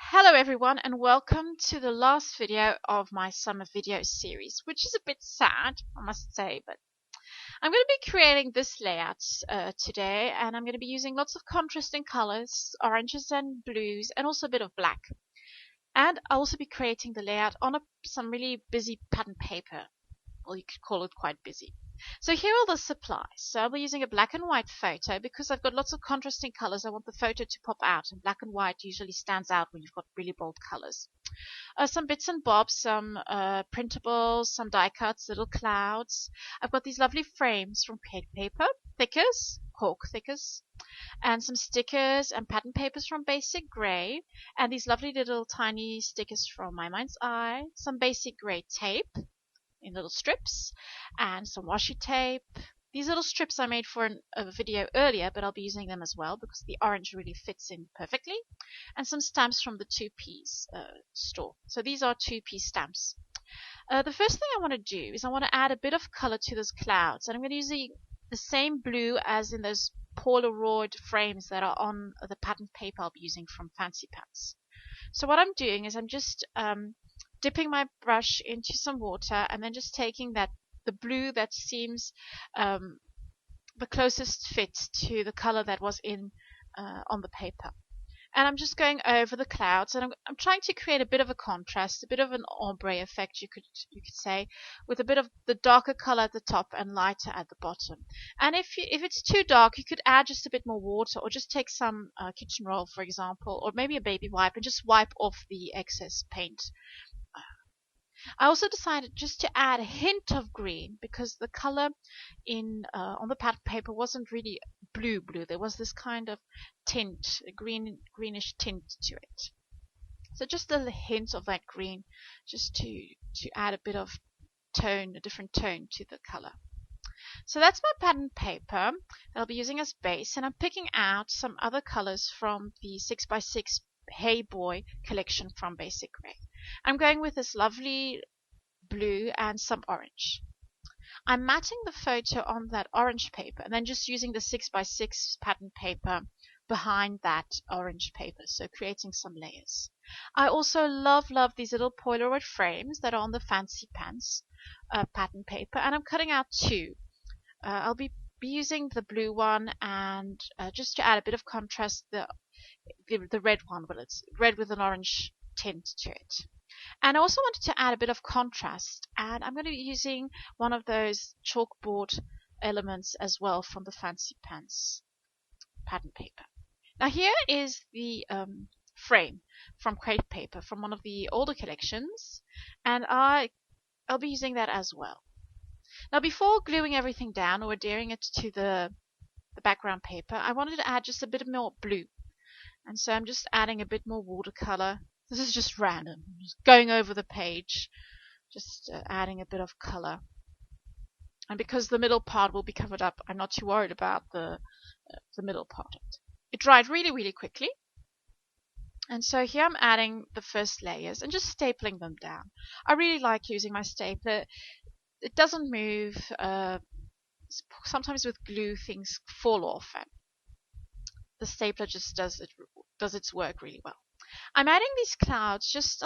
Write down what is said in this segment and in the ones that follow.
Hello everyone and welcome to the last video of my summer video series, which is a bit sad, I must say, but I'm going to be creating this layout today, and I'm going to be using lots of contrasting colors, oranges and blues, and also a bit of black. And I'll also be creating the layout on some really busy pattern paper. Well, you could call it quite busy. So here are the supplies. So I'll be using a black and white photo because I've got lots of contrasting colors. I want the photo to pop out, and black and white usually stands out when you've got really bold colors. Some bits and bobs, some printables, some die cuts, little clouds. I've got these lovely frames from paper, thickers, cork thickers, and some stickers and pattern papers from Basic Grey, and these lovely little tiny stickers from My Mind's Eye, some Basic Grey tape in little strips, and some washi tape. These little strips I made for a video earlier, but I'll be using them as well because the orange really fits in perfectly. And some stamps from the 2Ps store. So these are 2P stamps. The first thing I want to do is I want to add a bit of color to those clouds, and I'm going to use the same blue as in those Polaroid frames that are on the pattern paper I'll be using from Fancy Pants. So what I'm doing is I'm just dipping my brush into some water and then just taking the blue that seems the closest fit to the color that was on the paper. And I'm just going over the clouds, and I'm trying to create a bit of a contrast, a bit of an ombre effect, you could say, with a bit of the darker color at the top and lighter at the bottom. And if it's too dark, you could add just a bit more water, or just take some kitchen roll, for example, or maybe a baby wipe, and just wipe off the excess paint. I also decided just to add a hint of green because the color on the pattern paper wasn't really blue. There was this kind of tint, a greenish tint to it. So just a hint of that green, just to add a bit of tone, a different tone to the color. So that's my pattern paper that I'll be using as base, and I'm picking out some other colors from the 6x6 Hey Boy collection from Basic Grey. I'm going with this lovely blue and some orange. I'm matting the photo on that orange paper and then just using the 6x6 pattern paper behind that orange paper, so creating some layers. I also love these little Polaroid frames that are on the Fancy Pants pattern paper, and I'm cutting out two. I'll be using the blue one, and just to add a bit of contrast, the red one, but it's red with an orange tint to it. And I also wanted to add a bit of contrast, and I'm going to be using one of those chalkboard elements as well from the Fancy Pants pattern paper. Now here is the frame from crepe paper from one of the older collections, and I'll be using that as well. Now before gluing everything down or adhering it to the background paper, I wanted to add just a bit more blue. And so I'm just adding a bit more watercolor. This is just random, just going over the page, just adding a bit of color. And because the middle part will be covered up, I'm not too worried about the middle part of it. It dried really quickly. And so here I'm adding the first layers and just stapling them down. I really like using my stapler. It doesn't move. Sometimes with glue things fall off, and the stapler just does its work really well. I'm adding these clouds just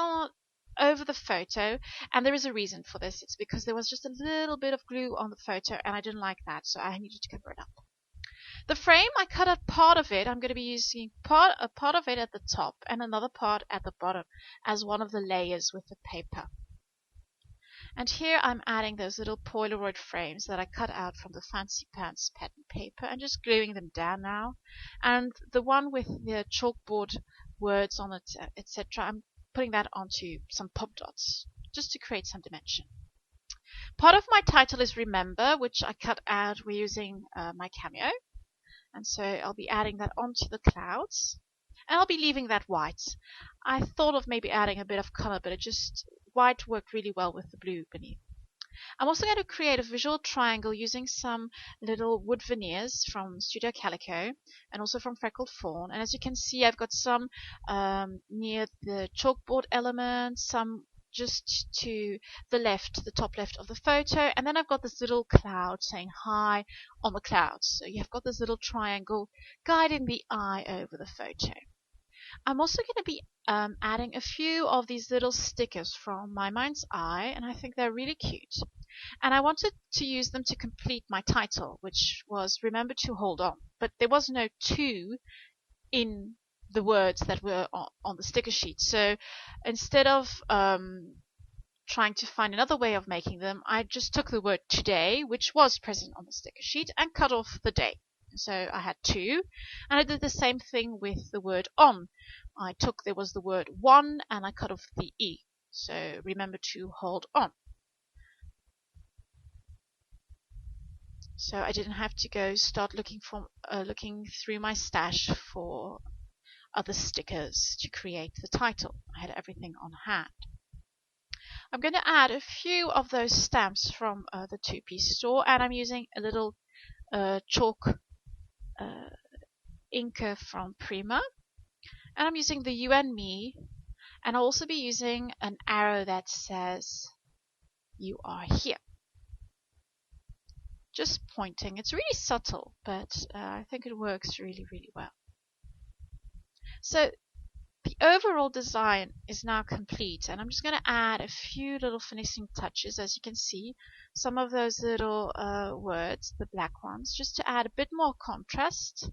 over the photo, and there is a reason for this. It's because there was just a little bit of glue on the photo, and I didn't like that, so I needed to cover it up. The frame, I cut a part of it. I'm going to be using a part of it at the top and another part at the bottom as one of the layers with the paper. And here I'm adding those little Polaroid frames that I cut out from the Fancy Pants pattern paper and just gluing them down now. And the one with the chalkboard words on it, etc., I'm putting that onto some pop dots just to create some dimension. Part of my title is Remember, which I cut out using my Cameo. And so I'll be adding that onto the clouds. And I'll be leaving that white. I thought of maybe adding a bit of color, but white worked really well with the blue beneath. I'm also going to create a visual triangle using some little wood veneers from Studio Calico and also from Freckled Fawn. And as you can see, I've got some near the chalkboard element, some just to the left, the top left of the photo, and then I've got this little cloud saying hi on the clouds. So you've got this little triangle guiding the eye over the photo. I'm also going to be adding a few of these little stickers from my mind's eye, and I think they're really cute. And I wanted to use them to complete my title, which was "Remember to Hold On." But there was no "to" in the words that were on the sticker sheet. So instead of trying to find another way of making them, I just took the word "today," which was present on the sticker sheet, and cut off the day. So I had "to," and I did the same thing with the word "on." There was the word "one," and I cut off the E. So remember to hold on. So I didn't have to go start looking through my stash for other stickers to create the title. I had everything on hand. I'm going to add a few of those stamps from the two-piece store, and I'm using a little chalk inker from Prima, and I'm using the "You and Me," and I'll also be using an arrow that says "You are here." Just pointing. It's really subtle, but I think it works really, really well. So the overall design is now complete, and I'm just going to add a few little finishing touches. As you can see, some of those little words, the black ones, just to add a bit more contrast.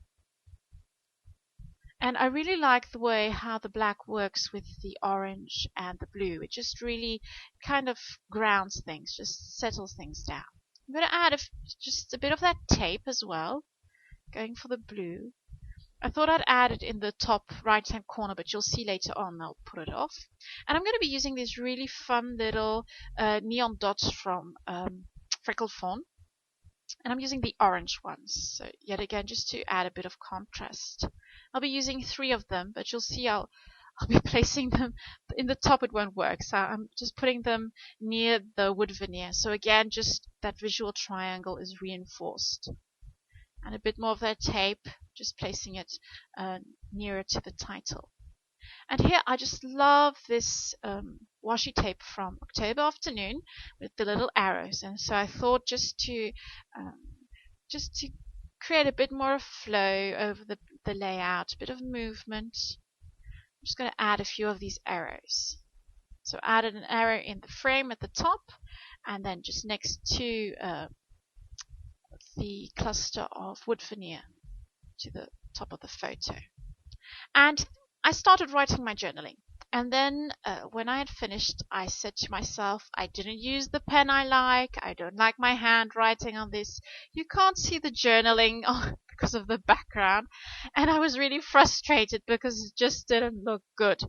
And I really like the way how the black works with the orange and the blue. It just really kind of grounds things, just settles things down. I'm going to add just a bit of that tape as well, going for the blue. I thought I'd add it in the top right-hand corner, but you'll see later on I'll put it off. And I'm going to be using these really fun little neon dots from Freckle Fawn. And I'm using the orange ones, so yet again just to add a bit of contrast. I'll be using 3 of them, but you'll see I'll be placing them in the top. It won't work, so I'm just putting them near the wood veneer. So again, just that visual triangle is reinforced. And a bit more of that tape, just placing it nearer to the title. And here I just love this washi tape from October Afternoon with the little arrows. And so I thought just to create a bit more of flow over the layout, a bit of movement, I'm just going to add a few of these arrows. So I added an arrow in the frame at the top, and then just next to the cluster of wood veneer to the top of the photo. And I started writing my journaling. And then when I had finished, I said to myself, I didn't use the pen I like. I don't like my handwriting on this. You can't see the journaling because of the background. And I was really frustrated because it just didn't look good.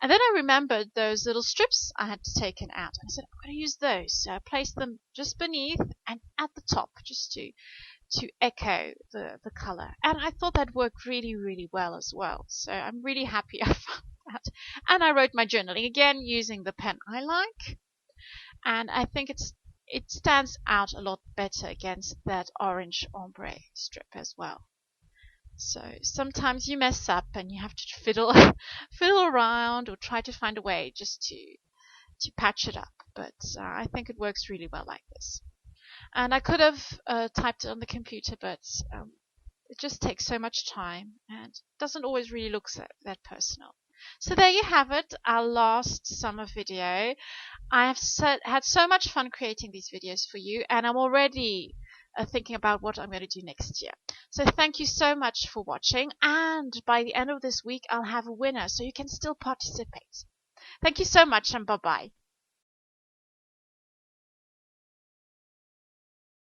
And then I remembered those little strips I had taken out. And I said, I'm going to use those. So I placed them just beneath and at the top, just to echo the color. And I thought that worked really, really well as well. So I'm really happy I found that. And I wrote my journaling again using the pen I like. And I think it stands out a lot better against that orange ombre strip as well. So sometimes you mess up and you have to fiddle around or try to find a way just to patch it up. But I think it works really well like this. And I could have typed it on the computer, but it just takes so much time and doesn't always really look that personal. So there you have it, our last summer video. I have had so much fun creating these videos for you, and I'm already thinking about what I'm going to do next year. So thank you so much for watching, and by the end of this week I'll have a winner, so you can still participate. Thank you so much, and bye-bye.